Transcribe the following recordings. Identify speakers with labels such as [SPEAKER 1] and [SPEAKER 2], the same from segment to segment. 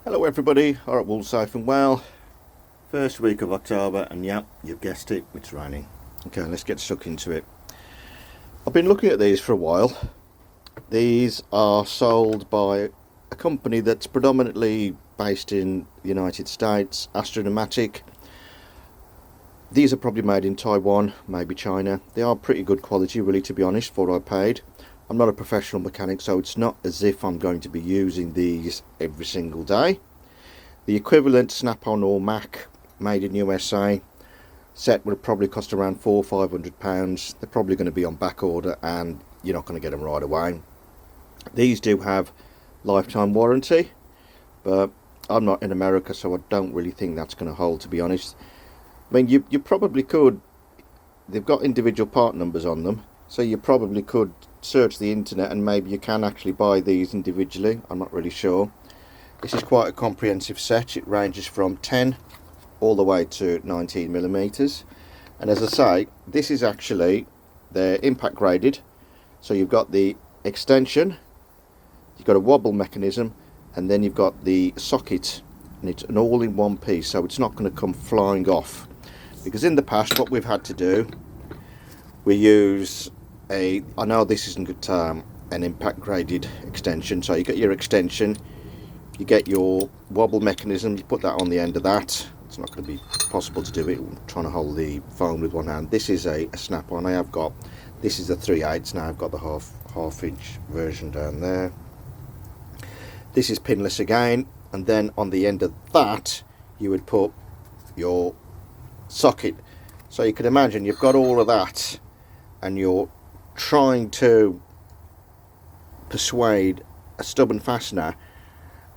[SPEAKER 1] Hello everybody, alright, all safe and well. First week of October, and yeah, you've guessed it, it's raining. Okay, let's get stuck into it. I've been looking at these for a while. These are sold by a company that's predominantly based in the United States, Astronomatic. These are probably made in Taiwan, maybe China. They are pretty good quality, really, to be honest, for what I paid. I'm not a professional mechanic, so it's not as if I'm going to be using these every single day. The equivalent Snap-on or Mac made in USA set would probably cost around £400 or £500. They're probably going to be on back order and you're not going to get them right away. These do have lifetime warranty, but I'm not in America, so I don't really think that's going to hold, to be honest. I mean, you probably could. They've got individual part numbers on them, so you probably could search the internet and maybe you can actually buy these individually. I'm not really sure. This is quite a comprehensive set. It ranges from 10 all the way to 19 millimeters, and as I say, this is actually, they're impact graded, so you've got the extension, you've got a wobble mechanism, and then you've got the socket, and it's an all-in-one piece, so it's not going to come flying off. Because in the past, what we've had to do, we use I know this isn't an impact graded extension, so you get your extension, you get your wobble mechanism, you put that on the end of that. It's not going to be possible to do it. I'm trying to hold the phone with one hand. This is a snap-on. I have got, this is a 3/8 now. I've got the half inch version down there. This is pinless again, and then on the end of that you would put your socket. So you can imagine you've got all of that and you're trying to persuade a stubborn fastener,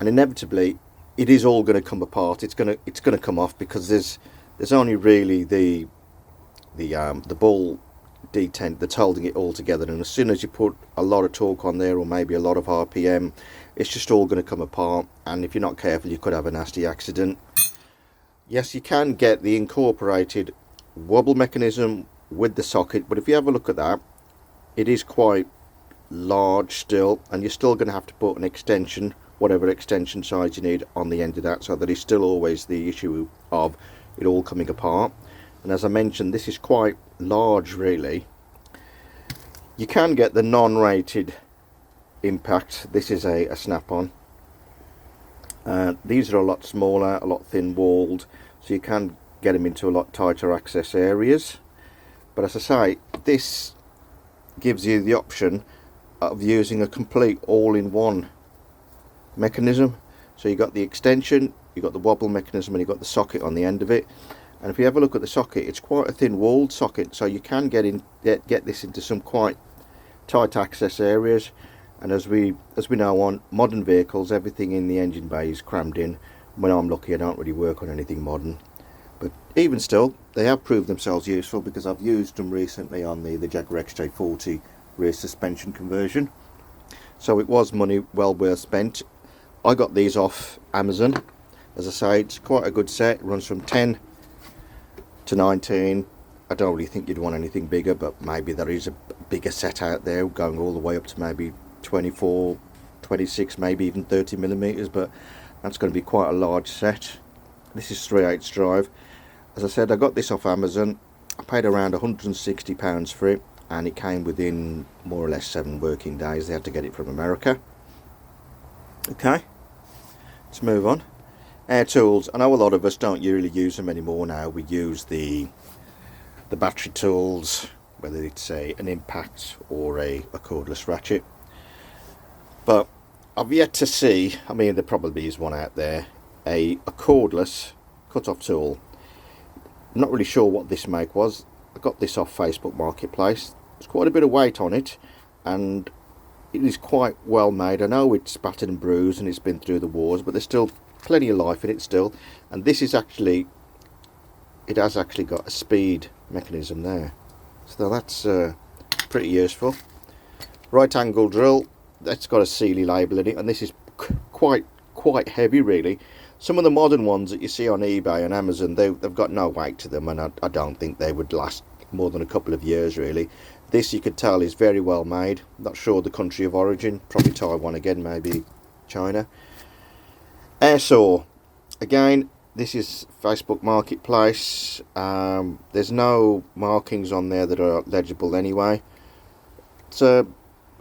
[SPEAKER 1] and inevitably it is all going to come apart. It's going to come off, because there's only really the ball detent that's holding it all together, and as soon as you put a lot of torque on there, or maybe a lot of RPM, it's just all going to come apart, and if you're not careful you could have a nasty accident. Yes, you can get the incorporated wobble mechanism with the socket, but if you have a look at that, it is quite large still, and you're still going to have to put an extension, whatever extension size you need, on the end of that, so that is still always the issue of it all coming apart. And as I mentioned, this is quite large really. You can get the non-rated impact. This is a snap-on. These are a lot smaller, a lot thin walled, so you can get them into a lot tighter access areas. But as I say, this gives you the option of using a complete all-in-one mechanism. So you've got the extension, you've got the wobble mechanism, and you've got the socket on the end of it. And if you have a look at the socket, it's quite a thin walled socket, so you can get this into some quite tight access areas. And as we know, on modern vehicles, everything in the engine bay is crammed in. When I'm lucky, I don't really work on anything modern, but even still, they have proved themselves useful, because I've used them recently on the Jaguar XJ40 rear suspension conversion. So it was money well worth spent. I got these off Amazon. As I say, it's quite a good set. It runs from 10 to 19. I don't really think you'd want anything bigger, but maybe there is a bigger set out there going all the way up to maybe 24, 26, maybe even 30 millimeters, but that's going to be quite a large set. This is 3/8 drive. As I said, I got this off Amazon. I paid around £160 for it, and it came within more or less 7 working days. They had to get it from America. Okay, let's move on. Air tools. I know a lot of us don't really use them anymore now. We use the battery tools, whether it's an impact or a cordless ratchet. But I've yet to see, I mean there probably is one out there, a cordless cut-off tool. I'm not really sure what this make was. I got this off Facebook Marketplace. There's quite a bit of weight on it, and it is quite well made. I know it's battered and bruised and it's been through the wars, but there's still plenty of life in it still. And this is actually, it has actually got a speed mechanism there, so that's pretty useful. Right angle drill, that's got a Sealy label in it, and this is quite heavy really. Some of the modern ones that you see on eBay and Amazon, they've got no weight to them, and I don't think they would last more than a couple of years really. This, you could tell, is very well made. Not sure the country of origin, probably Taiwan again, maybe China. Air saw. Again, this is Facebook Marketplace. There's no markings on there that are legible anyway. So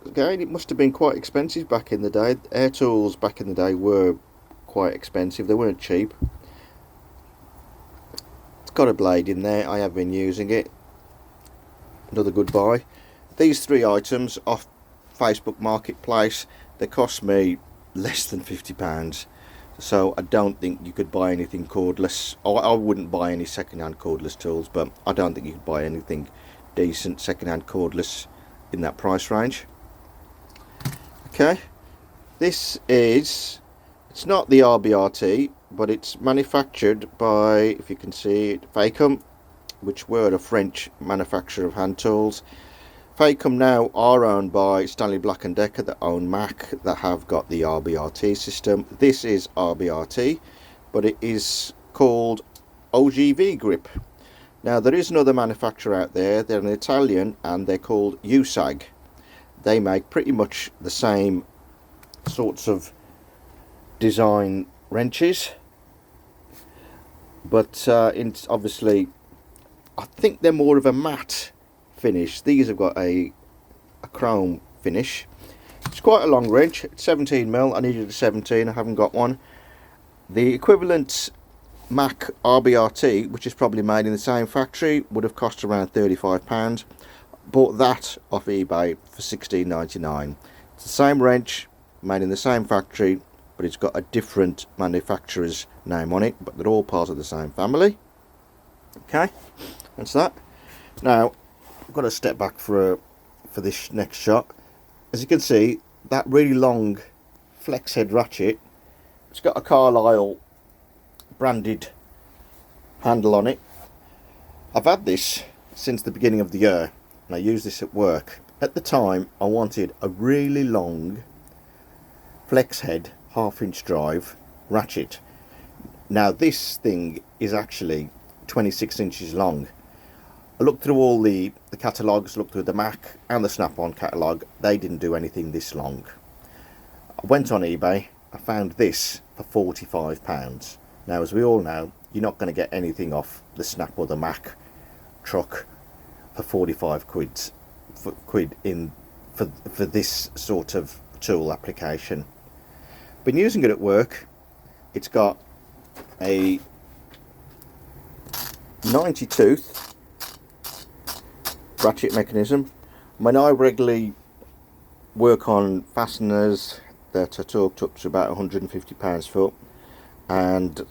[SPEAKER 1] again, it must have been quite expensive back in the day. Air tools back in the day were quite expensive. They weren't cheap. It's got a blade in there. I have been using it. Another good buy. These 3 items off Facebook Marketplace, they cost me less than £50. So I don't think you could buy anything cordless. I wouldn't buy any second-hand cordless tools, but I don't think you could buy anything decent second-hand cordless in that price range. Okay, this is, it's not the RBRT, but it's manufactured by, if you can see it, Facom, which were a French manufacturer of hand tools. Facom now are owned by Stanley Black & Decker that own Mac, that have got the RBRT system. This is RBRT, but it is called OGV grip. Now there is another manufacturer out there, they're an Italian, and they're called USAG. They make pretty much the same sorts of design wrenches, but obviously I think they're more of a matte finish. These have got a chrome finish. It's quite a long wrench. It's 17mm. I needed a 17. I haven't got one. The equivalent Mac RBRT, which is probably made in the same factory, would have cost around £35. Bought that off eBay for £16.99. It's the same wrench, made in the same factory, but it's got a different manufacturer's name on it, but they're all part of the same family. Okay, that's that. Now I've got to step back for this next shot. As you can see, that really long flex head ratchet, it's got a Carlisle branded handle on it. I've had this since the beginning of the year, and I use this at work. At the time I wanted a really long flex head 1/2-inch drive ratchet. Now this thing is actually 26 inches long. I looked through all the catalogues, looked through the Mac and the Snap-on catalogue. They didn't do anything this long. I went on eBay, I found this for £45. Now as we all know, you're not going to get anything off the Snap or the Mac truck for 45 quid for this sort of tool application. Been using it at work. It's got a 90 tooth ratchet mechanism. When I regularly work on fasteners that are torqued up to about 150 pounds-foot, and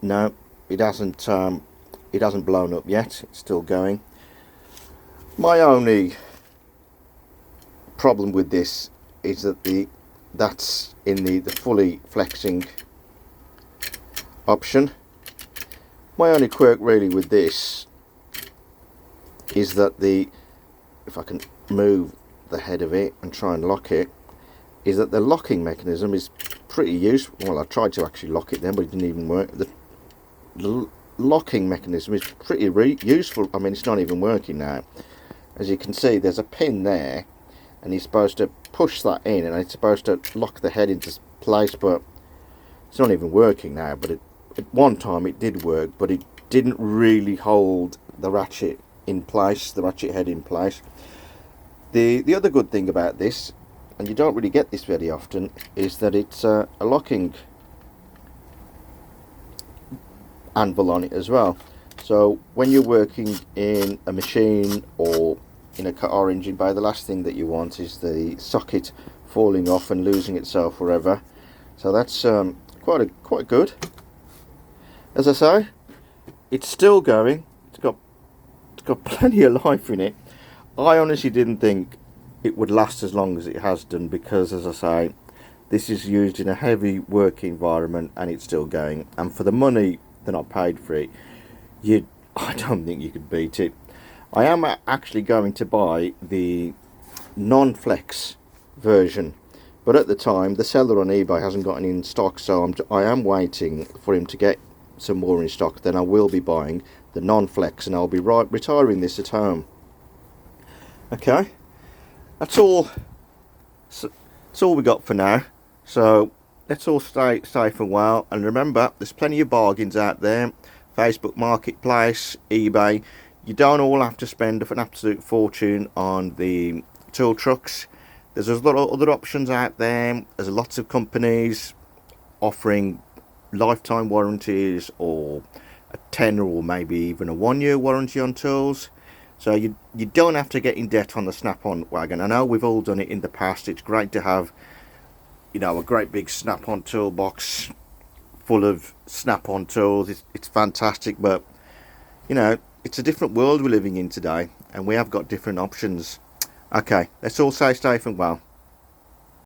[SPEAKER 1] no, it hasn't blown up yet. It's still going. My only problem with this is that that's in the fully flexing option. My only quirk really with this is that if I can move the head of it and try and lock it, is that the locking mechanism is pretty useful. Well, I tried to actually lock it then, but it didn't even work. The locking mechanism is pretty useful. I mean, it's not even working now. As you can see, there's a pin there, and you're supposed to push that in, and it's supposed to lock the head into place, but it's not even working now. But at one time it did work, but it didn't really hold the ratchet in place, the ratchet head in place. The other good thing about this, and you don't really get this very often, is that it's a locking anvil on it as well. So when you're working in a machine or in a car engine bay, the last thing that you want is the socket falling off and losing itself forever. So that's quite good. As I say, it's still going. It's got plenty of life in it. I honestly didn't think it would last as long as it has done, because, as I say, this is used in a heavy work environment and it's still going. And for the money that I paid for it, I don't think you could beat it. I am actually going to buy the non-flex version, but at the time the seller on eBay hasn't got any in stock, so I am waiting for him to get some more in stock. Then I will be buying the non-flex, and I'll be retiring this at home. Okay, that's all we got for now. So let's all stay safe and well, and remember there's plenty of bargains out there. Facebook Marketplace, eBay. You don't all have to spend an absolute fortune on the tool trucks. There's a lot of other options out there. There's lots of companies offering lifetime warranties, or a 10 or maybe even a 1 year warranty on tools. So you don't have to get in debt on the snap-on wagon. I know we've all done it in the past. It's great to have, you know, a great big snap-on toolbox full of snap-on tools. It's fantastic, but you know, it's a different world we're living in today, and we have got different options. Okay, let's all stay safe and well.